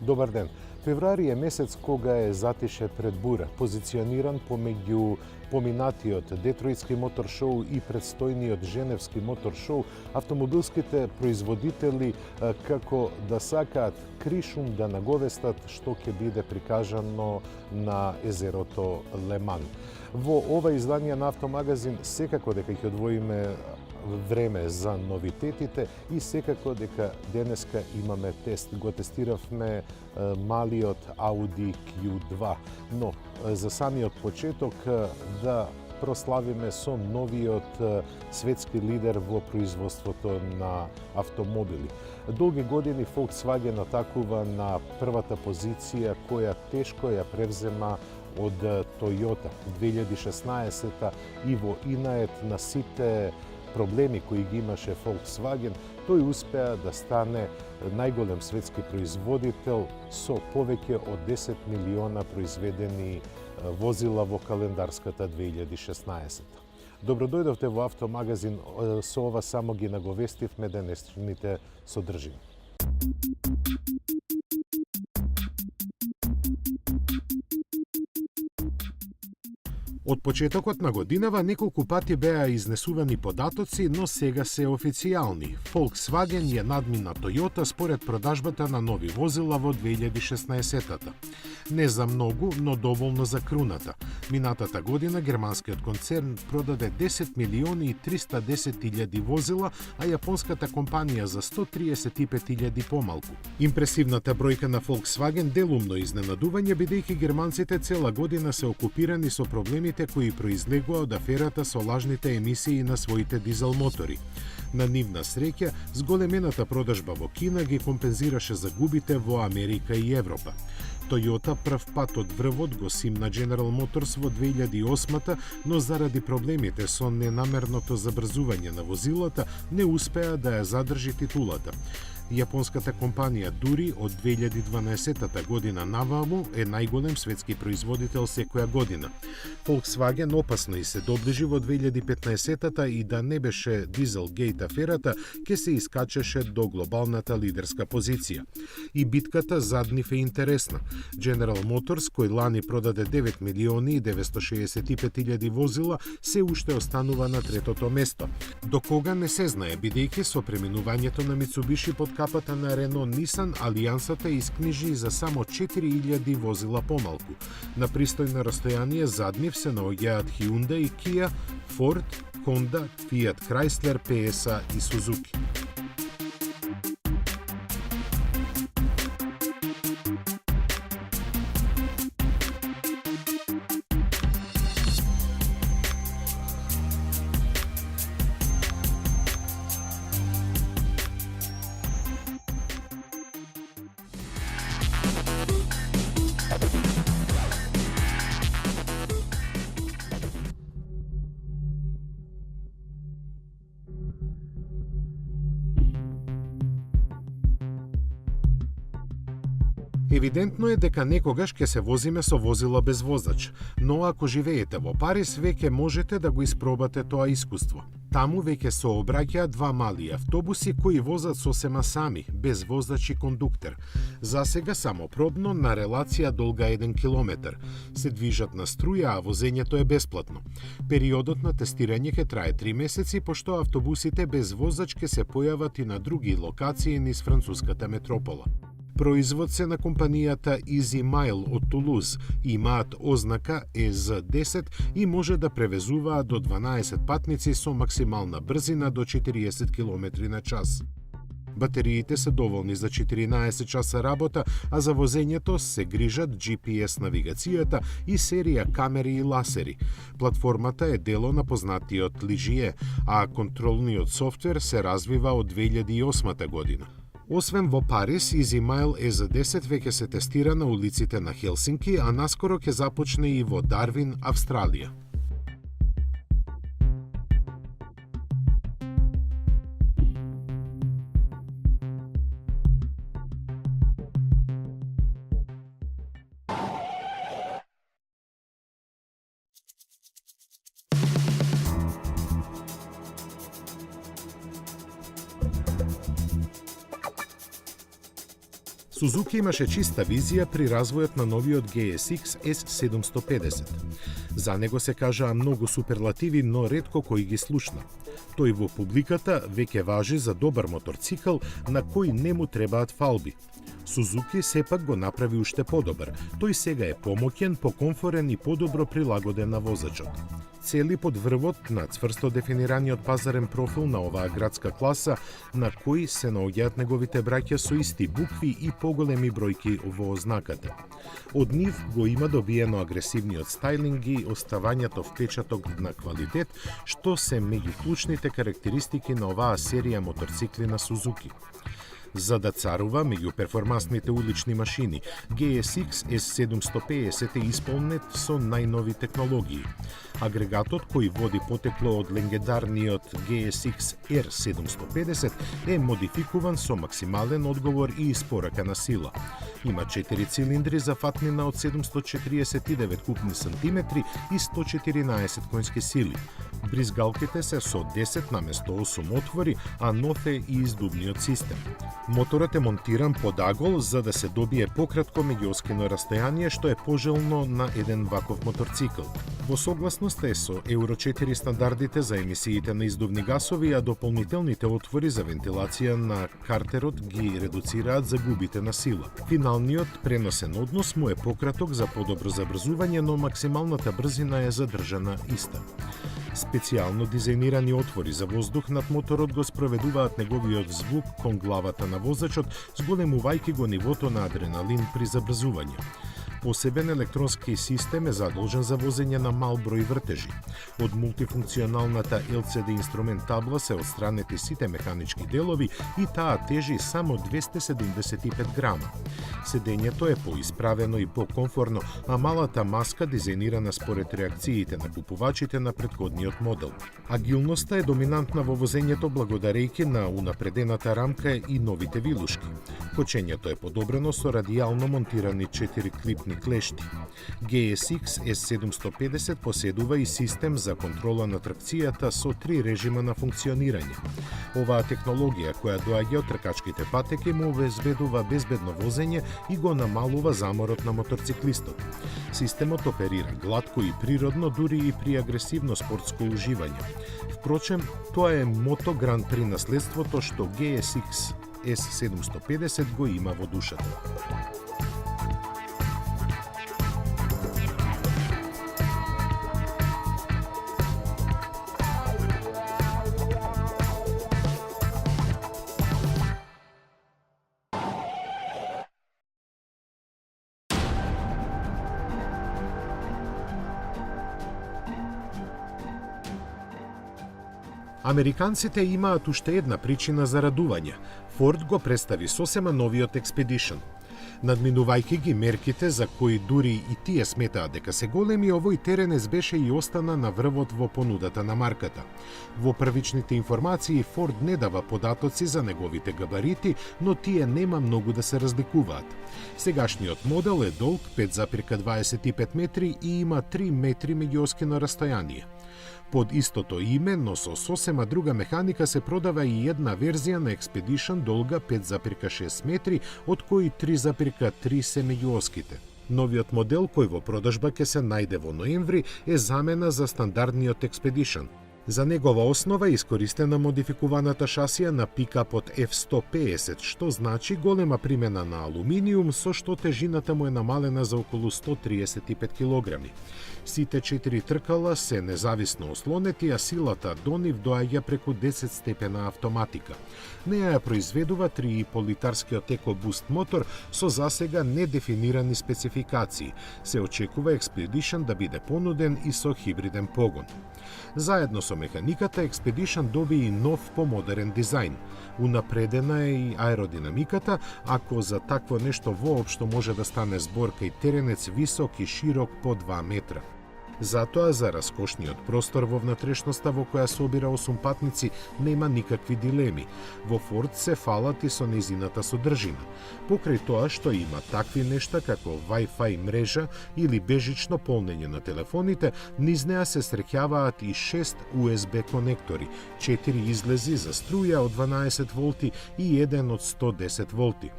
Добар ден. Февруари е месец кога е затише пред бура, позициониран помеѓу поминатиот Детройтски мотор шоу и предстојниот Женевски мотор шоу. Автомобилските производители како да сакаат кришум да наговестат што ќе биде прикажано на езерото Леман. Во ова издание на Автомагазин секако дека ќе одвоиме време за новитетите и секако дека денеска имаме тест. Го тестиравме малиот Audi Q2, но за самиот почеток да прославиме со новиот светски лидер во производството на автомобили. Долги години Volkswagen атакува на првата позиција која тешко ја превзема од Toyota 2016 и во инает на сите проблеми кои ги имаше Volkswagen, тој успеа да стане најголем светски производител со повеќе од 10 милиона произведени возила во календарската 2016. Добро дојдовте во Автомагазин, со ова само ги наговестивме денешните содржини. Од почетокот на годинава неколку пати беа изнесувани податоци, но сега се официјални. Volkswagen ја надмина Toyota според продажбата на нови возила во 2016-та. Не за многу, но доволно за круната. Минатата година германскиот концерн продаде 10 милиони и 310 илјади возила, а јапонската компанија за 135 илјади помалку. Импресивната бројка на Volkswagen делумно изненадување, бидејќи германците цела година се окупирани со проблемите кои произлегува од аферата со лажните емисии на своите дизел мотори. На нивна среќа, зголемената продажба во Кина ги компензираше загубите во Америка и Европа. Toyota прв пат од врвот го симна General Motors во 2008-та, но заради проблемите со ненамерното забрзување на возилата не успеа да ја задржи титулата. Јапонската компанија дури од 2012 година наваму е најголем светски производител секоја година. Volkswagen опасно и се доближи во 2015-та и да не беше Дизелгейт аферата, ке се искачеше до глобалната лидерска позиција. И битката зад нив е интересна. General Motors, кој лани продаде 9 милиони и 965 илјади возила, се уште останува на третото место. До кога не се знае, бидејќи со преминувањето на Mitsubishi под капата на Renault Nissan, алијансата искнижи за само 4000 возила помалку. На пристојно растојание зад нив се наоѓаат Hyundai, Kia, Ford, Honda, Fiat Chrysler, PSA и Suzuki. Евидентно е дека некогаш ќе се возиме со возила без возач, но ако живеете во Париз, веќе можете да го испробате тоа искуство. Таму веќе се обраќаат два мали автобуси кои возат сосема сами, без воzač и кондуктер. За сега само пробно на релација долга 1 километар. Се движат на струја, а возењето е бесплатно. Периодот на тестирање ќе трае 3 месеци, пошто автобусите без возач ќе се појават и на други локации низ француската метропола. Производ се на компанијата Easy Mile од Тулуз, имаат ознака EZ10 и може да превезуваат до 12 патници со максимална брзина до 40 км на час. Батериите се доволни за 14 часа работа, а за возењето се грижат GPS навигацијата и серија камери и ласери. Платформата е дело на познатиот Ligier, а контролниот софтвер се развива од 2008 година. Освен во Париз, Easy Mile EZ10 веќе се тестира на улиците на Хелсинки, а наскоро ќе започне и во Дарвин, Австралија. Suzuki имаше чиста визија при развојот на новиот GSX S750. За него се кажаа многу суперлативи, но ретко кој ги слушна. Тој во публиката веќе важи за добар моторцикл на кој не му требаат фалби. Сузуки сепак го направи уште подобар. Тој сега е помоќен, покомфорен и подобро прилагоден на возачот. Цели под врвот на цврсто дефинираниот пазарен профил на оваа градска класа, на кој се наоѓаат неговите браќа со исти букви и поголеми бројки во ознаката. Од нив го има добиено агресивниот стајлинг и оставањето впечаток на квалитет, што се меѓу клучните карактеристики на оваа серија моторцикли на Сузуки. За да царува меѓу перформансните улични машини, GSX S750 е исполнет со најнови технологии. Агрегатот кој води потекло од легендарниот GSX R750 е модификуван со максимален одговор и испорака на сила. Има 4 цилиндри за фатнина од 749 купни сантиметри и 114 конски сили. Бризгалките се со 10 наместо 8 отвори, а нов е и издубниот систем. Моторот е монтиран под агол за да се добие пократко меѓуоскино растојание, што е пожелно на еден ваков моторцикл. Во согласност е со Евро 4 стандардите за емисиите на издувни гасови, а дополнителните отвори за вентилација на картерот ги редуцираат загубите на сила. Финалниот преносен однос му е пократок за подобро забрзување, но максималната брзина е задржана иста. Специјално дизајнирани отвори за воздух над моторот го спроведуваат неговиот звук кон главата на возачот, зголемувајќи го нивото на адреналин при забрзување. Посебен електронски систем е задолжен за возење на мал број вртежи. Од мултифункционалната LCD инструмент табла се отстранети сите механички делови и таа тежи само 275 грама. Седењето е поисправено и покомфорно, а малата маска дизајнирана според реакциите на купувачите на претходниот модел. Агилноста е доминантна во возењето благодарејќи на унапредената рамка и новите вилушки. Кочењето е подобрено со радијално монтирани 4 клипни клешти. GSX S750 поседува и систем за контрола на тракцијата со 3 режима на функционирање. Оваа технологија, која доаѓа од тркачките патеки, му обезбедува безбедно возење и го намалува заморот на моторциклистот. Системот оперира глатко и природно, дури и при агресивно спортско уживање. Впрочем, тоа е Мото Гран При наследството што GSX S750 го има во душата. Американците имаат уште една причина за радување. Форд го представи сосема новиот Expedition. Надминувајќи ги мерките за кои дури и тие сметаат дека се големи, овој теренец беше и остана на врвот во понудата на марката. Во првичните информации Форд не дава податоци за неговите габарити, но тие нема многу да се разликуваат. Сегашниот модел е долг 5,25 метри и има 3 метри меѓуоскино растојание. Под истото име, но со сосема друга механика, се продава и една верзија на Expedition долга 5,6 метри, од кои 3,3 се меѓуоските. Новиот модел, кој во продажба ќе се најде во ноември, е замена за стандардниот Expedition. За негова основа е искористена модификуваната шасија на пикапот F150, што значи голема примена на алуминиум, со што тежината му е намалена за околу 135 килограми. Сите 4 тркала се независно ослонети, а силата до нив доаѓа преку 10 степена автоматика. Неја ја произведува 3,5-литарскиот EcoBoost мотор со засега недефинирани спецификации. Се очекува Expedition да биде понуден и со хибриден погон. Заедно со механиката, Expedition доби и нов помодерен дизајн. Унапредена е и аеродинамиката, ако за такво нешто воопшто може да стане збор кај теренец висок и широк по 2 метра. Затоа за раскошниот простор во внатрешноста во која собира 8 патници нема никакви дилеми. Во Форд се фалат и со незината содржина. Покрај тоа што има такви нешта како Wi-Fi мрежа или бежично полнење на телефоните, низ неа се среќаваат и 6 USB конектори, 4 излези за струја од 12 волти и 1 од 110 волти.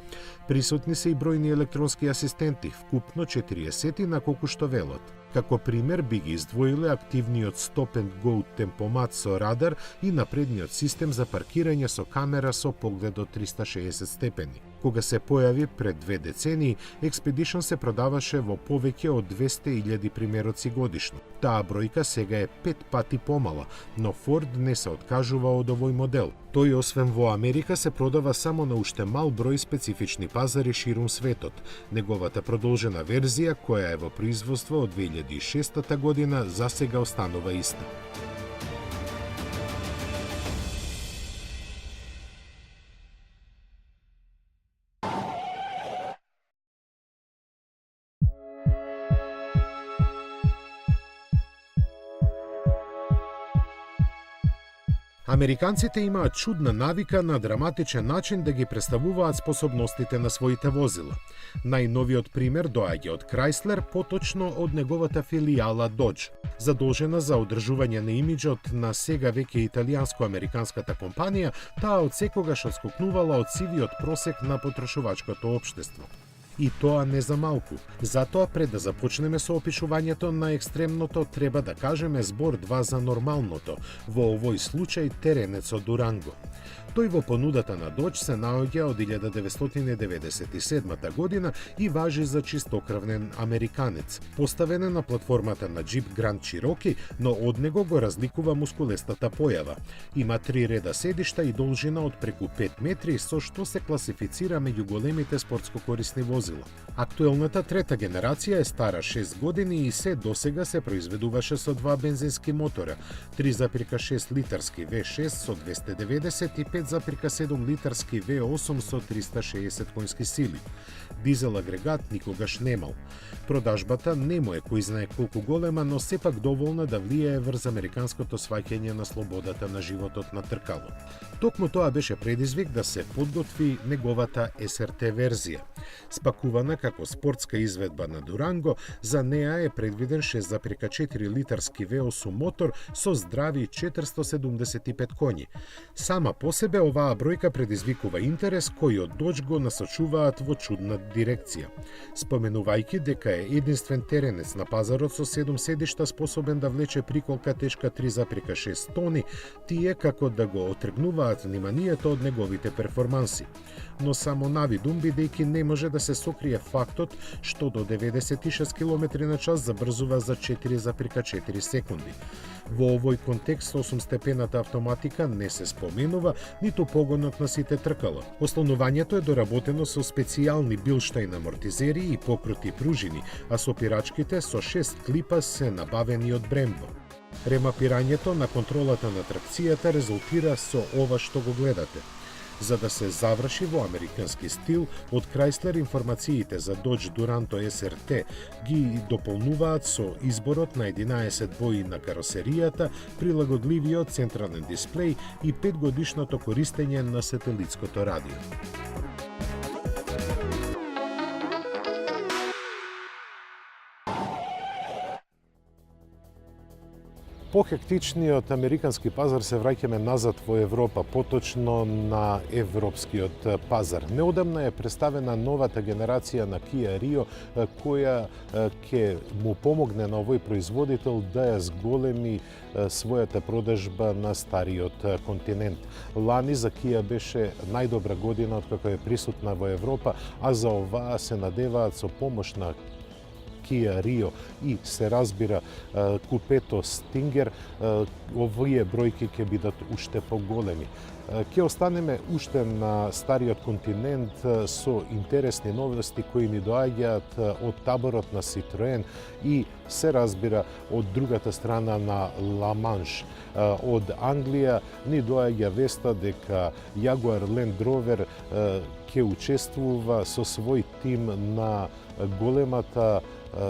Присутни се и бројни електронски асистенти, вкупно 40 на колку што велат. Како пример би ги издвоиле активниот Stop and Go темпомат со радар и напредниот систем за паркирање со камера со поглед од 360 степени. Кога се појави пред 2 децении, Expedition се продаваше во повеќе од 200.000 примероци годишно. Таа бројка сега е 5 пати помала, но Ford не се откажува од овој модел. Тој освен во Америка се продава само на уште мал број специфични пазари ширум светот. Неговата продолжена верзија, која е во производство од 2006 година, засега останува иста. Американците имаат чудна навика на драматичен начин да ги представуваат способностите на своите возила. Најновиот пример доаѓа од Chrysler, поточно од неговата филијала Dodge. Задолжена за одржување на имиџот на сега веќе италијанско-американската компанија, таа од секогаш отскокнувала од сивиот просек на потрошувачкото општество. И тоа не за малку. Затоа, пред да започнеме со опишувањето на екстремното, треба да кажеме збор два за нормалното, во овој случај теренецот Дуранго. Тој во понудата на Dodge се наоѓа од 1997 година и важи за чистокрвнен американец. Поставен е на платформата на Jeep Grand Cherokee, но од него го разликува мускулестата појава. Има 3 реда седишта и должина од преку 5 метри, со што се класифицира меѓу големите спортско корисни возила. Актуелната трета генерација е стара 6 години и се досега се произведуваше со 2 бензински мотора, 3,6 литарски V6 со 290 и 5,7 литарски V8 со 360 конски сили. Дизел агрегат никогаш немал. Продажбата не му е кој знае колку голема, но сепак доволна да влијае врз американското сваќање на слободата на животот на тркало. Токму тоа беше предизвик да се подготви неговата SRT верзија. Спакувана како спортска изведба на Дуранго, за неа е предвиден 6,4 литарски V8 мотор со здрави 475 коњи. Сама по себе оваа бројка предизвикува интерес кој од Dodge го насочуваат во чудна дирекција. Споменувајќи дека е единствен теренец на пазарот со 7 седишта способен да влече приколка тешка 3,6 тони, тие како да го отргнуваат вниманието од неговите перформанси. Но само навидум, бидејќи не може да се сокрие фактот што до 96 км на час забрзува за 4,4 секунди. Во овој контекст 8-степената автоматика не се споменува, ниту погонот на сите тркала. Ослонувањето е доработено со специјални билштайн амортизери и покрути пружини, а сопирачките со 6 клипа се набавени од Brembo. Ремапирањето на контролата на тракцијата резултира со ова што го гледате. За да се заврши во американски стил, од Chrysler информациите за Dodge Duranto SRT ги дополнуваат со изборот на 11 бои на каросеријата, прилагодливиот централен дисплеј и 5-годишното користење на сателитското радио. По хектичниот американски пазар се враќаме назад во Европа, поточно на европскиот пазар. Неодамна е представена новата генерација на Kia Rio, која ќе му помогне на овој производител да ја зголеми својата продажба на стариот континент. Лани за Kia беше најдобра година откако е присутна во Европа, а за оваа се надеваат со помош на Kia Rio и се разбира купето Stinger, овие бројки ќе бидат уште поголеми. Ќе останеме уште на стариот континент со интересни новости кои ни доаѓаат од таборот на Citroen и се разбира од другата страна на Ла Манш. Од Англија ни доаѓа веста дека Jaguar Land Rover ќе учествува со свој тим на големата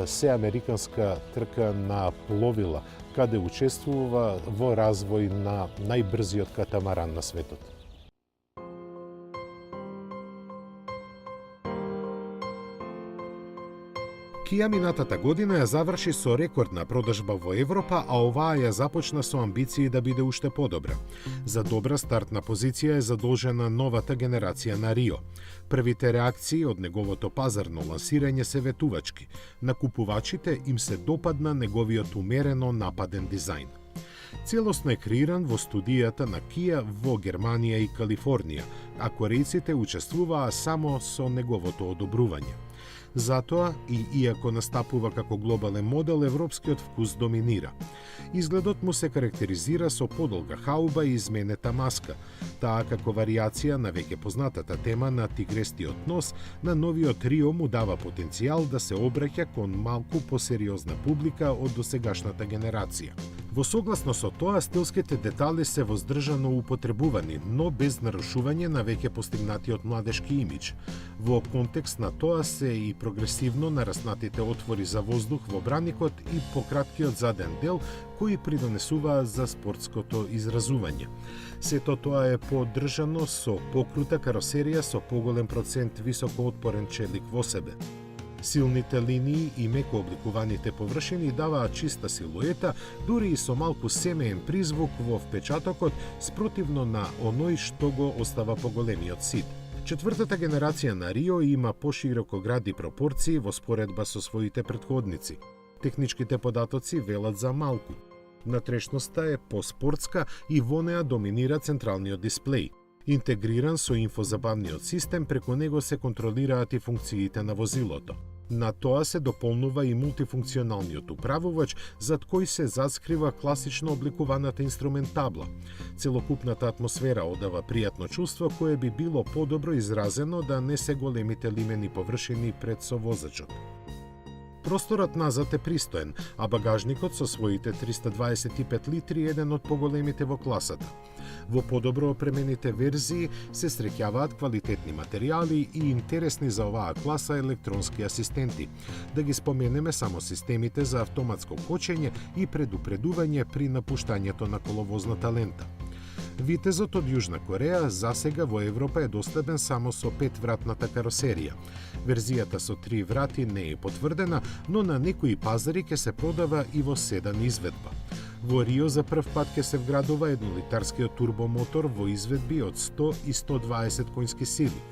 сеамериканска трка на пловила, каде учествува во развој на најбрзиот катамаран на светот. Кија минатата година ја заврши со рекордна продажба во Европа, а оваа ја започна со амбиции да биде уште подобра. За добра стартна позиција е задолжена новата генерација на Рио. Првите реакции од неговото пазарно лансирање се ветувачки. На купувачите им се допадна неговиот умерено нападен дизајн. Целосно е креиран во студијата на Kia во Германија и Калифорнија, а корејците учествуваа само со неговото одобрување. Затоа, иако настапува како глобален модел, европскиот вкус доминира. Изгледот му се карактеризира со подолга хауба и изменета маска, таа како варијација на веќе познатата тема на тигрестиот нос, на новиот Рио му дава потенцијал да се обраќа кон малку посериозна публика од досегашната генерација. Во согласно со тоа, стилските детали се воздржано употребувани, но без нарушување на веќе постигнатиот младешки имидж. Во контекст на тоа се и прогресивно нараснатите отвори за воздух во браникот и пократкиот заден дел, кои придонесуваат за спортското изразување. Сето тоа е поддржано со покрута каросерија со поголем процент високоотпорен челик во себе. Силните линии и меко обликуваните површини даваат чиста силуета, дури и со малку семеен призвук во впечатокот, спротивно на оној што го остава поголемиот сид. Четвртата генерација на Рио има поширокогради пропорции во споредба со своите претходници. Техничките податоци велат за малку. Натрешноста е поспортска и во неа доминира централниот дисплеј. Интегриран со инфозабавниот систем, преку него се контролираат и функциите на возилото. На тоа се дополнува и мултифункционалниот управувач, зад кој се заскрива класично обликуваната инструментабла. Целокупната атмосфера одава пријатно чувство кое би било подобро изразено да не се големите лимени површини пред совозачот. Просторот назад е пристоен, а багажникот со своите 325 литри е еден од поголемите во класата. Во подобро опремените верзии се среќаваат квалитетни материјали и интересни за оваа класа електронски асистенти. Да ги споменеме само системите за автоматско кочење и предупредување при напуштањето на коловозната лента. Витезот од Јужна Кореја засега во Европа е достапен само со 5-вратната каросерија. Верзијата со 3 врати не е потврдена, но на некои пазари ќе се продава и во седан изведба. Во Рио за прв пат ќе се вградува еднолитарскиот турбомотор во изведби од 100 и 120 конски сили.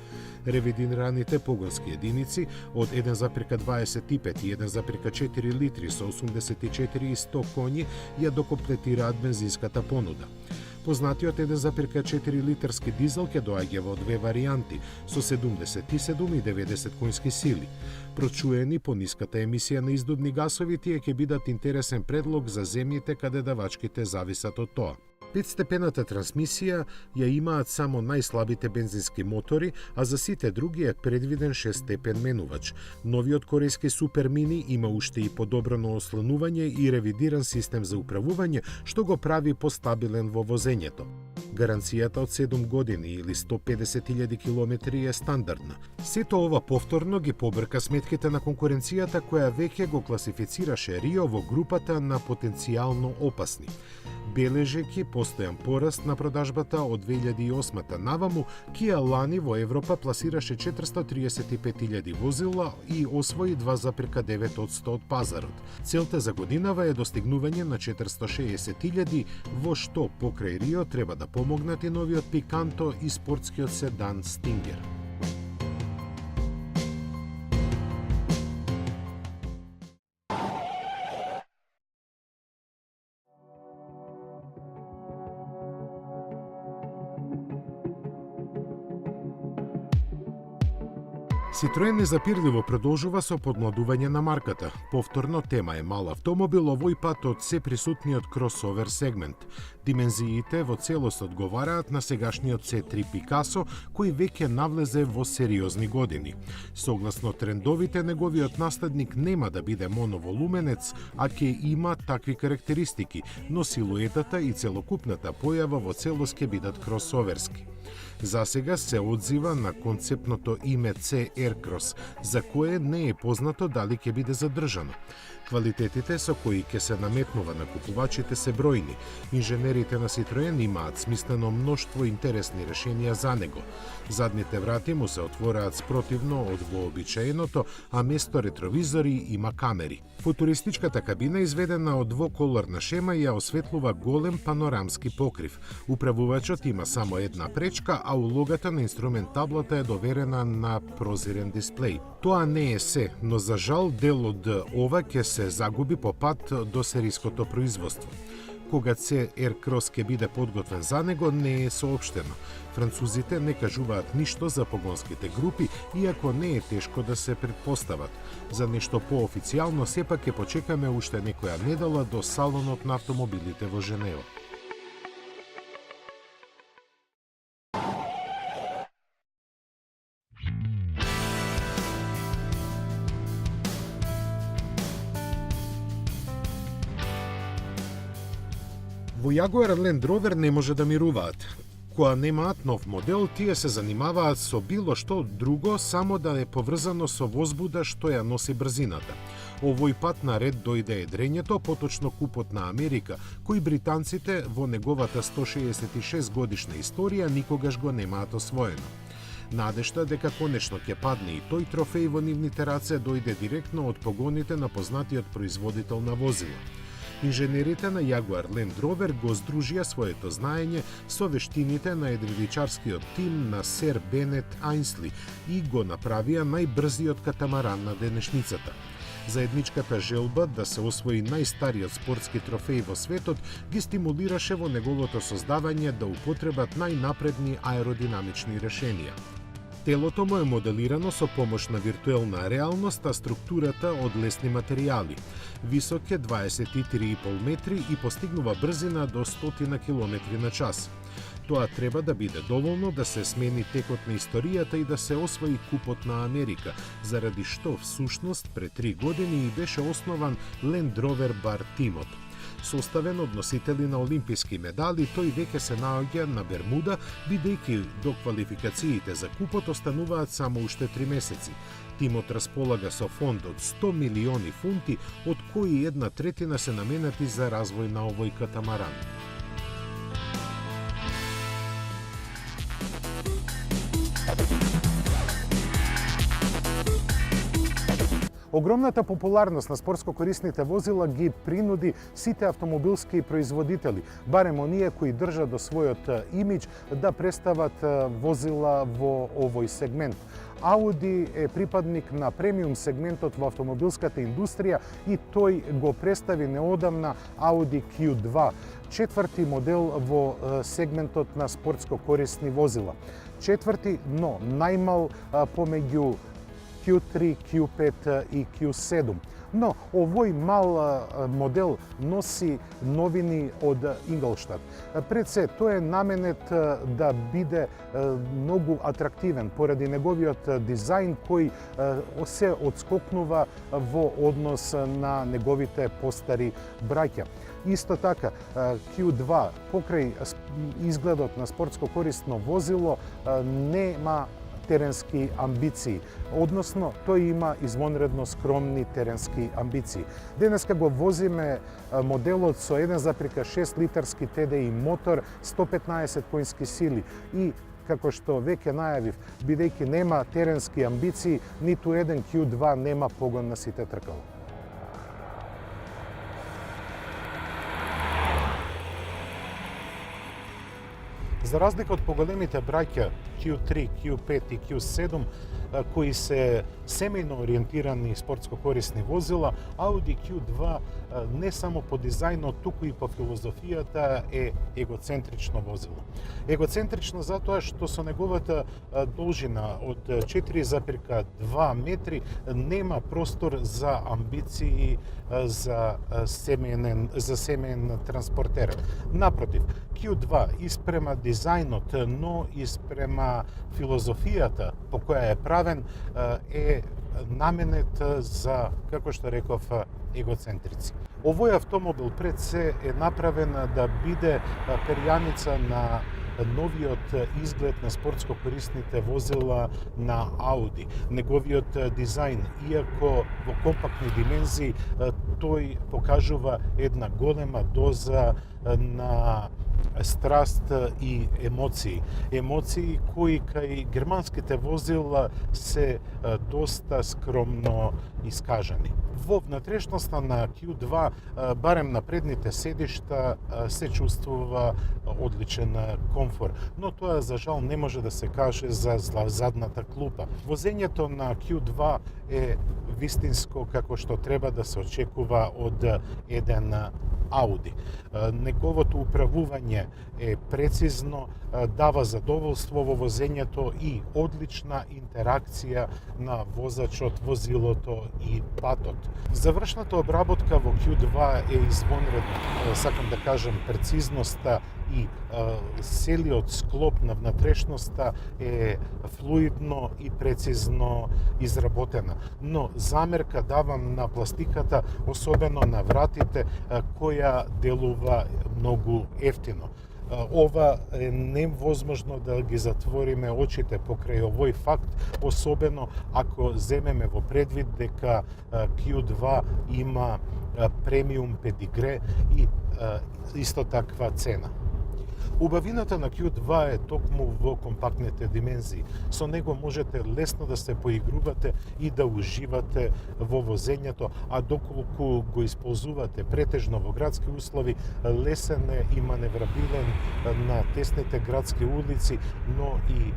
Ревидираните погонски единици од 1,25 и 1,4 литри со 84 и 100 коњи ја докомплетираат бензинската понуда. Познатиот 1,4 литарски дизел ќе доаѓа во две варијанти, со 77 и 90 конски сили. Прочуени по ниската емисија на издудни гасови, тие ќе бидат интересен предлог за земјите каде давачките зависат од тоа. Петстепената трансмисија ја имаат само најслабите бензински мотори, а за сите други е предвиден 6-степен менувач. Новиот корејски Супер Мини има уште и подобрано осланување и ревидиран систем за управување, што го прави постабилен во возењето. Гаранцијата од 7 години или 150.000 километри е стандардна. Сето ова повторно ги побрка сметките на конкуренцијата која веќе го класифицираше Рио во групата на потенцијално опасни. Бележејќи постојан пораст на продажбата од 2008 наваму, Kia лани во Европа пласираше 435.000 возила и освои 2,9% од пазарот. Целта за годинава е достигнување на 460.000, во што покрај Рио треба да помогнат и новиот Пиканто и спортскиот седан Стингер. Citroen незапирливо продолжува со подмладување на марката. Повторно тема е мал автомобил, овој пат од се присутниот кросовер сегмент. Димензиите во целост одговараат на сегашниот C3 Picasso, кој веќе навлезе во сериозни години. Согласно трендовите, неговиот наследник нема да биде моноволуменец, а ќе има такви карактеристики, но силуетата и целокупната појава во целост ќе бидат кросоверски. Засега се одзива на концептното име C Aircross, за кое не е познато дали ќе биде задржано. Квалитетите со кои ќе се наметнува на купувачите се бројни. Инженерите на Citroen имаат смислено мноштво интересни решенија за него. Задните врати му се отвораат спротивно од вообичаеното, а место ретровизори има камери. Футуристичката кабина, изведена од двоколорна шема, ја осветлува голем панорамски покрив. Управувачот има само една пречка, а улогата на инструмент таблата е доверена на прозирен дисплеј. Тоа не е се, но за жал дел од ова ќе се загуби по пат до сериското производство. Кога C Aircross ќе биде подготвен за него, не е соопштено. Французите не кажуваат ништо за погонските групи, иако не е тешко да се претпостават. За нешто поофицијално сепак ќе почекаме уште некоја недела до салонот на автомобилите во Женева. Во Jaguar Land Rover не може да мируваат. Кога немаат нов модел, тие се занимаваат со било што друго, само да е поврзано со возбуда што ја носи брзината. Овој пат наред дојде едрењето, поточно купот на Америка, кој британците во неговата 166 годишна историја никогаш го немаат освоено. Надежта дека конечно ќе падне и тој трофеј во нивните раце дојде директно од погоните на познатиот производител на возила. Инженерите на Jaguar Land Rover го здружија своето знаење со вештините на едриличарскиот тим на сер Бенет Ајнсли и го направија најбрзиот катамаран на денешницата. Заедничката желба да се освои најстариот спортски трофеј во светот ги стимулираше во неговото создавање да употребат најнапредни аеродинамични решенија. Телото му е моделирано со помош на виртуелна реалност, а структурата од лесни материјали. Висок е 23,5 метри и постигнува брзина до 100 км на час. Тоа треба да биде доволно да се смени текот на историјата и да се освои купот на Америка, заради што всушност пред 3 години и беше основан Land Rover Bar тимот. Составен од носители на олимписки медали, тој веќе се наоѓа на Бермуда, бидејќи до квалификациите за купот остануваат само уште 3 месеци. Тимот располага со фонд од 100 милиони фунти, од кои 1/3 се наменати за развој на овој катамаран. Огромната популарност на спортско-корисните возила ги принуди сите автомобилски производители, барем оние кои држат до својот имидж, да представат возила во овој сегмент. Ауди е припадник на премиум сегментот во автомобилската индустрија и тој го представи неодамна Audi Q2, четврти модел во сегментот на спортско-корисни возила. Четврти, но најмал помеѓу Q3, Q5 и Q7. Но овој мал модел носи новини од Инглштад. Пред се, тој е наменет да биде многу атрактивен поради неговиот дизајн кој се одскокнува во однос на неговите постари браќа. Исто така, Q2 покрај изгледот на спортско корисно возило нема теренски амбиции, односно тој има извонредно скромни теренски амбиции. Денеска го возиме моделот со 1,6 литарски TDI мотор, 115 коњски сили и како што веќе најавив, бидејќи нема теренски амбиции, ниту еден Q2 нема погон на сите тркала. За разлика од поголемите браќа Q3, Q5 и Q7, кои се семејно ориентирани спортско-корисни возила, Audi Q2 не само по дизајнот, туку и по филозофијата е егоцентрично возило. Егоцентрично затоа што со неговата должина од 4,2 метри нема простор за амбиции за семеен транспортер. Напротив, Q2 испрема дизајнот, но испрема филозофијата по која е правен, е наменет за, како што реков, егоцентрици. Овој автомобил пред се е направен да биде перјаница на новиот изглед на спортско корисните возила на Audi, неговиот дизајн, иако во компактни димензии, тој покажува една голема доза на страст и емоции. Емоции кои кај германските возила се доста скромно искажани. Во внатрешноста на Q2, барем на предните седишта, се чувствува одличен комфор, но тоа за жал не може да се каже за задната клупа. Возењето на Q2 е вистинско како што треба да се очекува од еден Audi. Неговото управување е прецизно, дава задоволство во возењето и одлична интеракција на возачот, возилото и патот. Завршната обработка во Q2 е извонредна. Сакам да кажам, прецизноста и целиот склоп на внатрешноста е флуидно и прецизно изработена. Но замерка давам на пластиката, особено на вратите, која делува многу ефтино. Ова е невозможно да ги затвориме очите покрај овој факт, особено ако земеме во предвид дека Q2 има премиум педигре и исто таква цена. Убавината на Q2 е токму во компактните димензии. Со него можете лесно да се поигрувате и да уживате во возењето, а доколку го исползувате претежно во градски услови, лесен е и маневрабилен на тесните градски улици, но и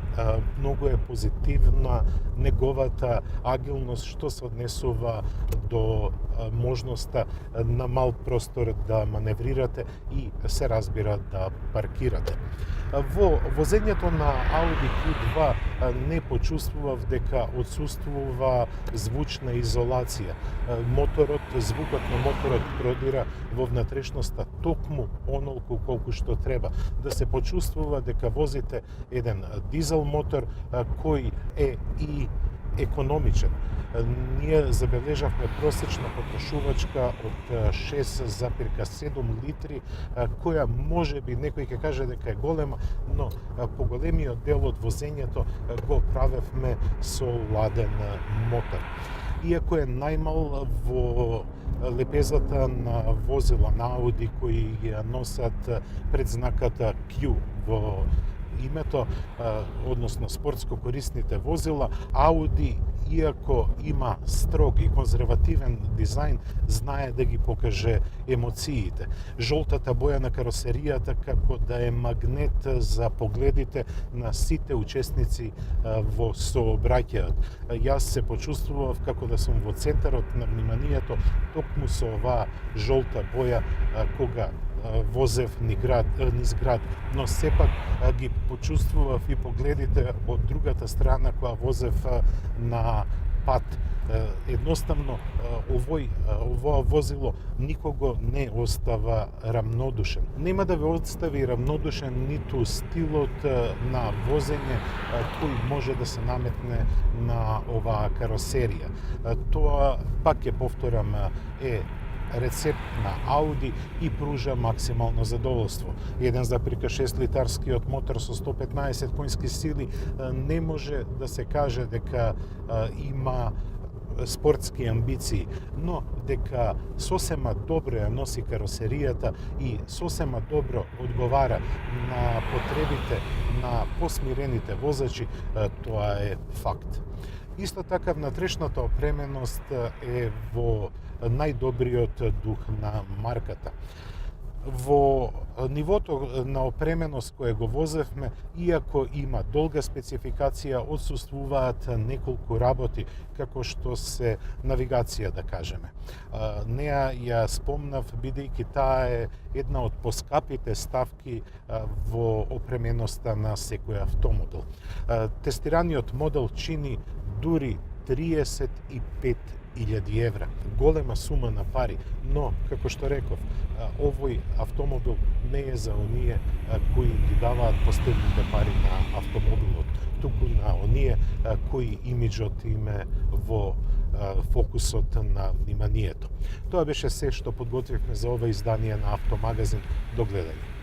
многу е позитивна неговата агилност што се однесува до можноста на мал простор да маневрирате и се разбира да паркирате. Во возењето на Audi Q2 не почувствував дека отсуствува звучна изолација. Звукот на моторот продира во внатрешноста токму онолку колку што треба. Да се почувствува дека возите еден дизел мотор кој е и економичен. Ние забележавме просечна потрошувачка од 6,7 литри, која може би некој ќе каже дека е голема, но поголемиот дел од возењето го правевме со ладен мотор. Иако е најмал во лепезата на возила на Audi кои ја носат предзнаката Q во името, односно спортско корисните возила, Audi, иако има строг и конзервативен дизајн, знае да ги покаже емоциите. Жолтата боја на каросеријата како да е магнет за погледите на сите учесници во сообраќајот. Јас се почувствував како да сум во центарот на вниманието, токму со оваа жолта боја кога возев низ град, но сепак ги почувствував и погледите од другата страна која возев на пат. Едноставно, ова возило никого не остава рамнодушен. Нема да ве остави рамнодушен ниту стилот на возење кој може да се наметне на оваа каросерија. Тоа, пак ќе повторам, е рецепт на Audi и пружа максимално задоволство. 1,6 литарскиот мотор со 115 конски сили не може да се каже дека има спортски амбиции, но дека сосема добро ја носи каросеријата и сосема добро одговара на потребите на посмирените возачи, тоа е факт. Исто така, внатрешната опременост е во најдобриот дух на марката. Во нивото на опременост кое го возевме, иако има долга спецификација, отсуствуваат неколку работи, како што се навигација, да кажеме. Неа ја спомнав, бидејќи таа е една од поскапите ставки во опременоста на секој автомобил. Тестираниот модел чини дури 35.000 евра. Голема сума на пари, но, како што реков, овој автомобил не е за оние кои ги даваат постегнуте пари на автомобилот, туку на оние кои имиджот им е во фокусот на вниманието. Тоа беше се што подготвивме за ова издание на Автомагазин. До гледање.